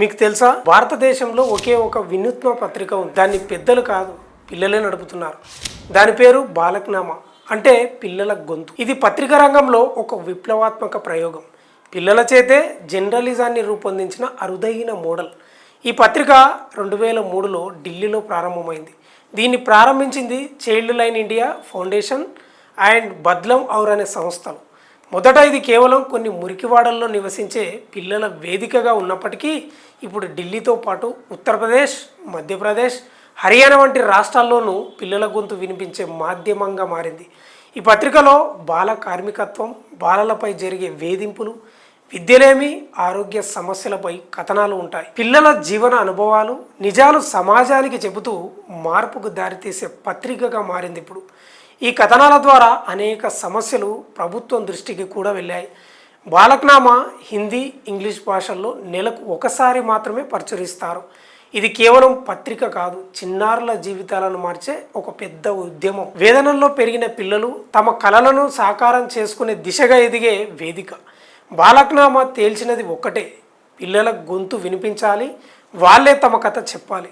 మీకు తెలుసా భారతదేశంలో ఒకే ఒక వినూత్న పత్రిక ఉంది. దాన్ని పెద్దలు కాదు పిల్లలే నడుపుతున్నారు. దాని పేరు బాలక్నామా, అంటే పిల్లల గొంతు. ఇది పత్రికా రంగంలో ఒక విప్లవాత్మక ప్రయోగం. పిల్లల చేతే జర్నలిజాన్ని రూపొందించిన అరుదైన మోడల్. ఈ పత్రిక 2003లో ఢిల్లీలో ప్రారంభమైంది. దీన్ని ప్రారంభించింది child line India foundation and బద్లం ఔర్ అనే సంస్థలు. మొదట ఇది కేవలం కొన్ని మురికివాడల్లో నివసించే పిల్లల వేదికగా ఉన్నప్పటికీ ఇప్పుడు ఢిల్లీతో పాటు ఉత్తరప్రదేశ్, మధ్యప్రదేశ్, హర్యానా వంటి రాష్ట్రాల్లోనూ పిల్లల గొంతు వినిపించే మాధ్యమంగా మారింది. ఈ పత్రికలో బాల కార్మికత్వం, బాలలపై జరిగే వేధింపులు, విద్యలేమి, ఆరోగ్య సమస్యలపై కథనాలు ఉంటాయి. పిల్లల జీవన అనుభవాలు, నిజాలు సమాజానికి చెబుతూ మార్పుకు దారితీసే పత్రికగా మారింది ఇప్పుడు. ఈ కథనాల ద్వారా అనేక సమస్యలు ప్రభుత్వం దృష్టికి కూడా వెళ్ళాయి. బాలక్నామా హిందీ, ఇంగ్లీష్ భాషల్లో నెలకు ఒకసారి మాత్రమే ప్రచురిస్తారు. ఇది కేవలం పత్రిక కాదు, చిన్నారుల జీవితాలను మార్చే ఒక పెద్ద ఉద్యమం. వేదనల్లో పెరిగిన పిల్లలు తమ కలలను సాకారం చేసుకునే దిశగా ఎదిగే వేదిక. బాలక్నామా తేల్చినది ఒక్కటే: పిల్లల గొంతు వినిపించాలి, వాళ్ళే తమ కథ చెప్పాలి.